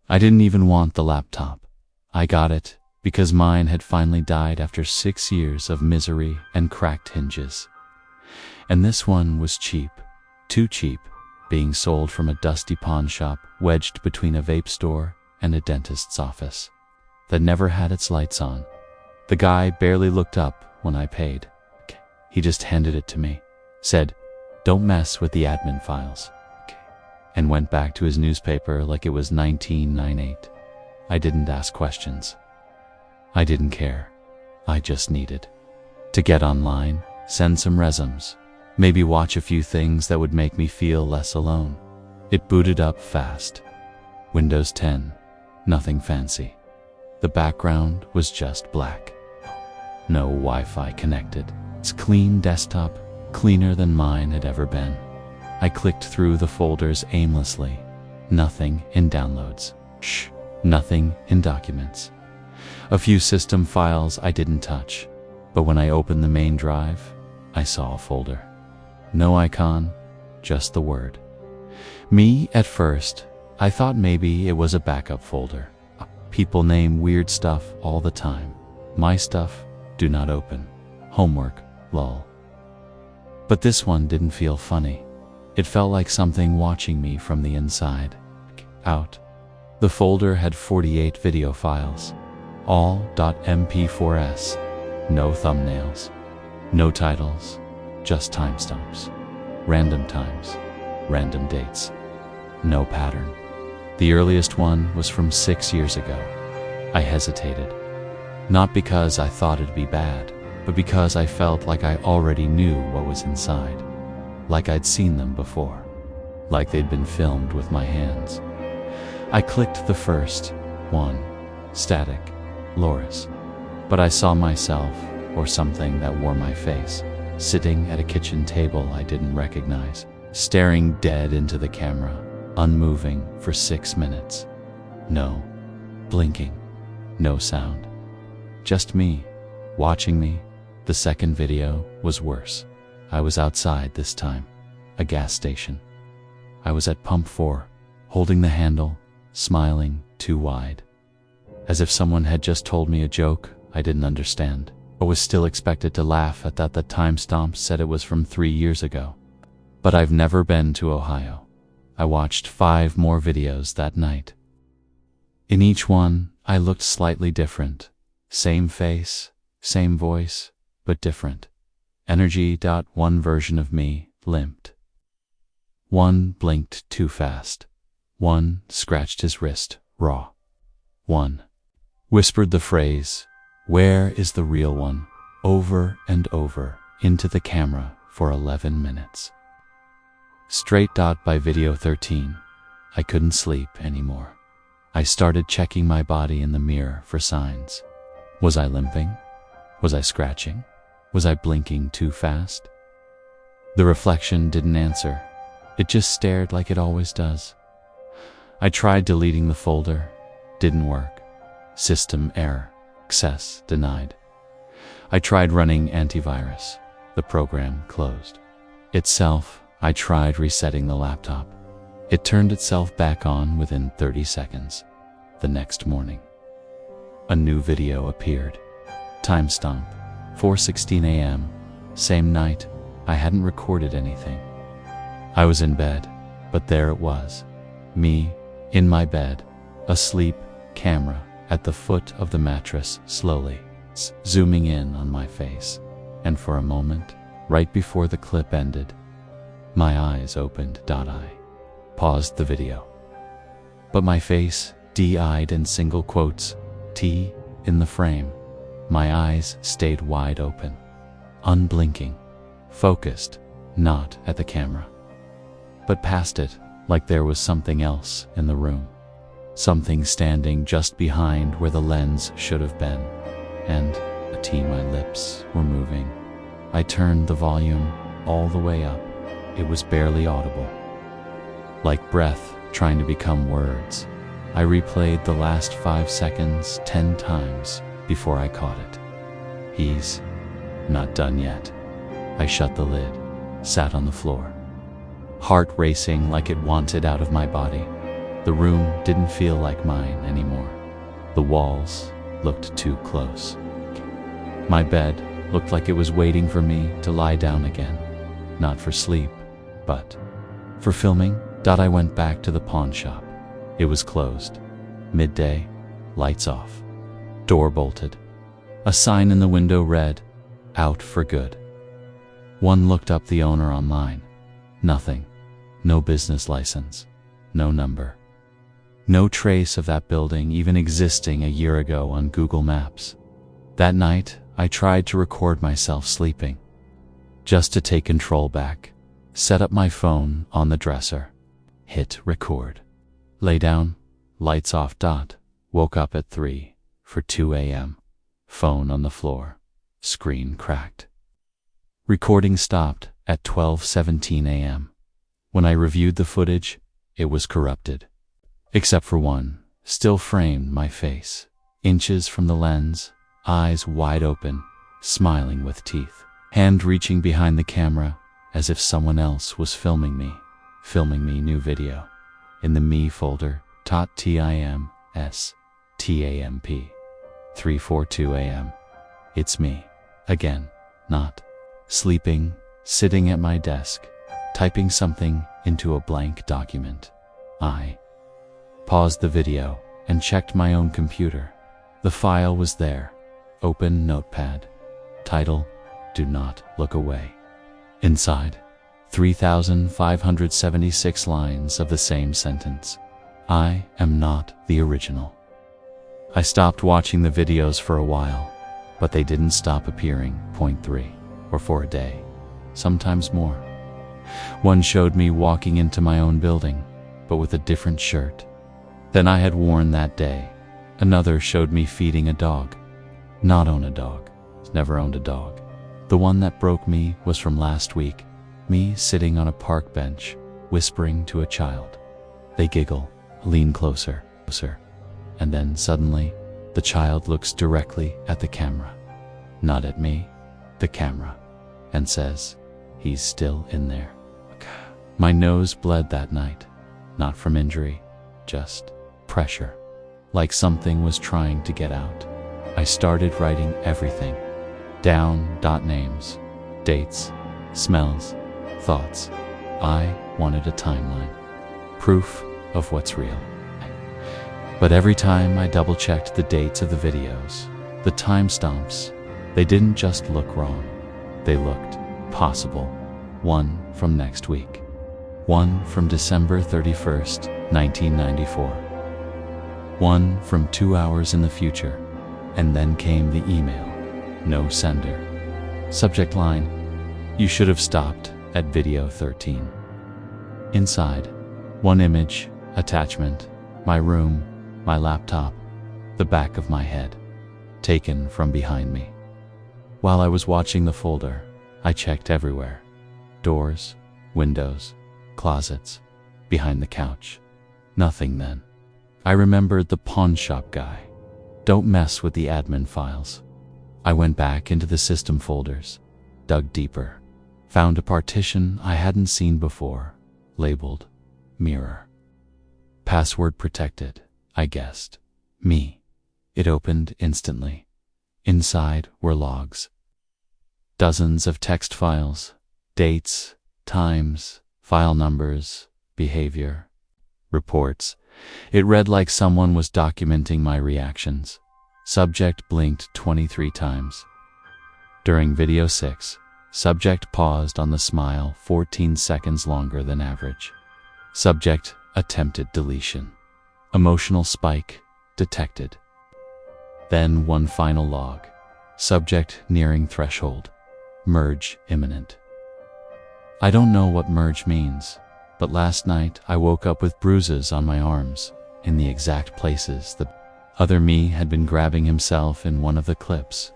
I didn't even want the laptop. I got it because mine had finally died after 6 years of misery and cracked hinges. And this one was cheap, too cheap, being sold from a dusty pawn shop wedged between a vape store and a dentist's office that never had its lights on. The guy barely looked up when I paid. He just handed it to me, said, "Don't mess with the admin files," and went back to his newspaper like it was 1998. I didn't ask questions. I didn't care. I just needed to get online, send some resumes, maybe watch a few things that would make me feel less alone. It booted up fast. Windows 10, nothing fancy. The background was just black. No Wi-Fi connected. It's clean desktop, cleaner than mine had ever been. I clicked through the folders aimlessly. Nothing in downloads. Nothing in documents. A few system files I didn't touch, but when I opened the main drive, I saw a folder. No icon, just the word. Me, at first, I thought maybe it was a backup folder. People name weird stuff all the time. My stuff, do not open. Homework, lol. But this one didn't feel funny. It felt like something watching me from the inside out. The folder had 48 video files, all .mp4s, no thumbnails, no titles, just timestamps, random times, random dates, no pattern. The earliest one was from 6 years ago. I hesitated, not because I thought it'd be bad, but because I felt like I already knew what was inside, like I'd seen them before, like they'd been filmed with my hands. I clicked the first one, static, Loris, but I saw myself, or something that wore my face, sitting at a kitchen table I didn't recognize, staring dead into the camera, unmoving for 6 minutes. No blinking, no sound. Just me, watching me. The second video was worse. I was outside this time, a gas station. I was at pump 4, holding the handle, smiling too wide, as if someone had just told me a joke I didn't understand, or was still expected to laugh at that. The timestamp said it was from 3 years ago. But I've never been to Ohio. I watched 5 more videos that night. In each one, I looked slightly different. Same face, same voice, but different. Energy. One version of me limped. One blinked too fast. One scratched his wrist raw. One whispered the phrase, "Where is the real one?" over and over into the camera for 11 minutes. Straight. By video 13, I couldn't sleep anymore. I started checking my body in the mirror for signs. Was I limping? Was I scratching? Was I blinking too fast? The reflection didn't answer. It just stared like it always does. I tried deleting the folder. Didn't work. System error. Access denied. I tried running antivirus. The program closed. Itself, I tried resetting the laptop. It turned itself back on within 30 seconds. The next morning, a new video appeared. Timestamp, 4:16 a.m. Same night, I hadn't recorded anything. I was in bed, but there it was. Me, in my bed, asleep, camera at the foot of the mattress, slowly zooming in on my face. And for a moment, right before the clip ended, my eyes opened. I paused the video. But my face, D-eyed in single quotes, T in the frame. My eyes stayed wide open, unblinking, focused, not at the camera, but past it, like there was something else in the room. Something standing just behind where the lens should have been. And, my lips were moving. I turned the volume all the way up. It was barely audible. Like breath trying to become words. I replayed the last 5 seconds 10 times before I caught it. He's not done yet. I shut the lid, sat on the floor, heart racing like it wanted out of my body. The room didn't feel like mine anymore. The walls looked too close. My bed looked like it was waiting for me to lie down again. Not for sleep, but for filming. I went back to the pawn shop. It was closed. Midday, lights off. Door bolted. A sign in the window read, "Out for good." One looked up the owner online. Nothing. No business license. No number. No trace of that building even existing a year ago on Google Maps. That night, I tried to record myself sleeping, just to take control back. Set up my phone on the dresser. Hit record. Lay down, lights off. Woke up at 3 for 2 a.m. Phone on the floor. Screen cracked. Recording stopped at 12:17 a.m. When I reviewed the footage, it was corrupted. Except for one, still framed my face. Inches from the lens, eyes wide open, smiling with teeth. Hand reaching behind the camera as if someone else was filming me new video. In the me folder, TIMSTAMP, 3:42 a.m. It's me. Again, not sleeping, sitting at my desk, typing something into a blank document. I paused the video and checked my own computer. The file was there. Open Notepad. Title, "Do not look away." Inside, 3,576 lines of the same sentence. I am not the original. I stopped watching the videos for a while, but they didn't stop appearing. Point 3, or for a day, sometimes more. One showed me walking into my own building, but with a different shirt than I had worn that day. Another showed me feeding a dog. Not own a dog. Never owned a dog. The one that broke me was from last week. Me sitting on a park bench, whispering to a child. They giggle, lean closer, and then suddenly, the child looks directly at the camera. Not at me, the camera, and says, "He's still in there." My nose bled that night, not from injury, just pressure, like something was trying to get out. I started writing everything down. Names, dates, smells, thoughts. I wanted a timeline, proof of what's real. But every time I double-checked the dates of the videos, the timestamps, they didn't just look wrong. They looked possible. One from next week. One from December 31st, 1994. One from 2 hours in the future. And then came the email. No sender. Subject line, "You should have stopped at video 13. Inside, one image, attachment, my room, my laptop, the back of my head, taken from behind me. While I was watching the folder, I checked everywhere. Doors, windows, closets, behind the couch. Nothing then. I remembered the pawn shop guy. Don't mess with the admin files. I went back into the system folders, dug deeper, found a partition I hadn't seen before, labeled mirror. Password protected, I guessed. Me. It opened instantly. Inside were logs. Dozens of text files, dates, times, file numbers, behavior, reports. It read like someone was documenting my reactions. Subject blinked 23 times. During video 6, subject paused on the smile 14 seconds longer than average. Subject attempted deletion. Emotional spike detected. Then one final log. Subject nearing threshold. Merge imminent. I don't know what merge means, but last night I woke up with bruises on my arms, in the exact places the other me had been grabbing himself in one of the clips.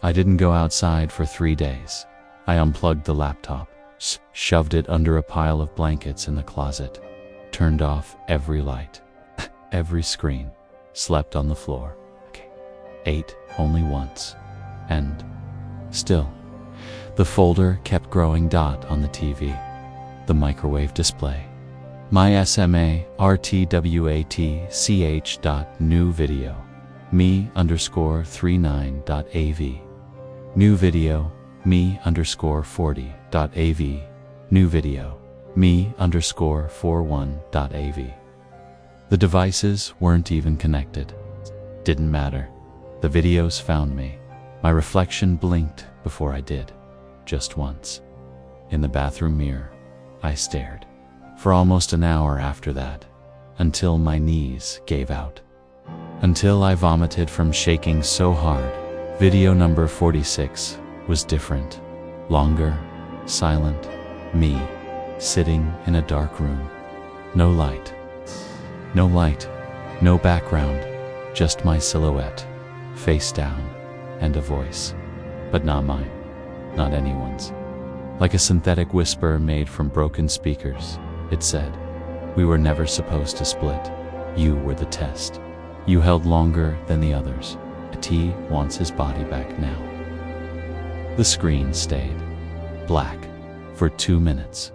I didn't go outside for 3 days. I unplugged the laptop, shoved it under a pile of blankets in the closet, turned off every light, every screen, slept on the floor, ate only once, and still, the folder kept growing. On the TV, the microwave display, My SMA RTWATCH new video. Me_39.av. New video. Me_40.av. New video. Me_41.av. The devices weren't even connected. Didn't matter. The videos found me. My reflection blinked before I did. Just once. In the bathroom mirror, I stared. For almost an hour after that. Until my knees gave out. Until I vomited from shaking so hard. Video number 46 was different. Longer, silent, me, sitting in a dark room. No light. No light, no background, just my silhouette, face down, and a voice. But not mine, not anyone's. Like a synthetic whisper made from broken speakers, it said, "We were never supposed to split. You were the test. You held longer than the others. T wants his body back now." The screen stayed black for 2 minutes.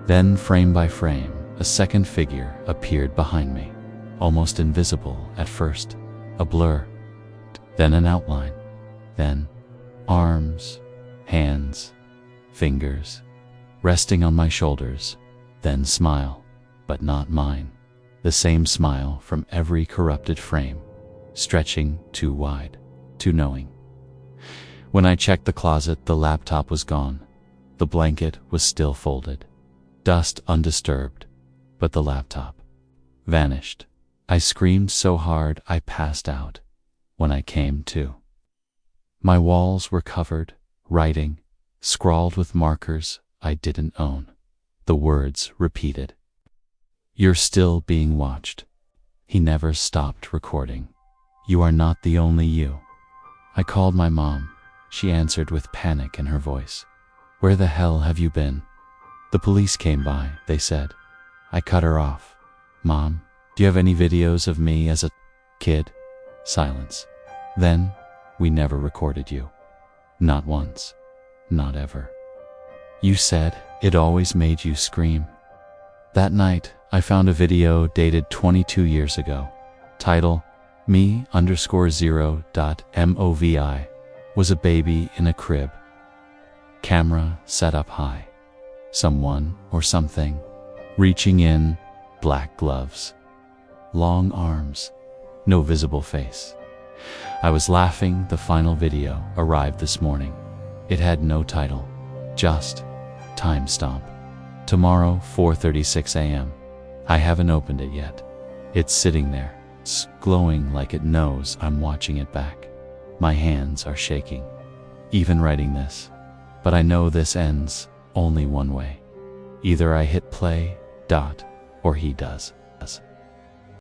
Then, frame by frame, a second figure appeared behind me, almost invisible at first, a blur, then an outline, then arms, hands, fingers, resting on my shoulders, then smile, but not mine, the same smile from every corrupted frame, stretching too wide, too knowing. When I checked the closet, the laptop was gone, the blanket was still folded, dust undisturbed, but the laptop vanished. I screamed so hard I passed out when I came to. My walls were covered, writing, scrawled with markers I didn't own. The words repeated. "You're still being watched." He never stopped recording. "You are not the only you." I called my mom. She answered with panic in her voice. "Where the hell have you been?" "The police came by," they said. I cut her off. "Mom, do you have any videos of me as a kid?" Silence. "Then, we never recorded you. Not once. Not ever. You said it always made you scream." That night, I found a video dated 22 years ago. Title, me_0.movi. Was a baby in a crib. Camera set up high. Someone or something reaching in, black gloves, long arms, no visible face. I was laughing. The final video arrived this morning. It had no title, just timestamp. Tomorrow, 4:36 a.m. I haven't opened it yet. It's sitting there, glowing like it knows I'm watching it back. My hands are shaking, even writing this. But I know this ends only one way. Either I hit play, or he does.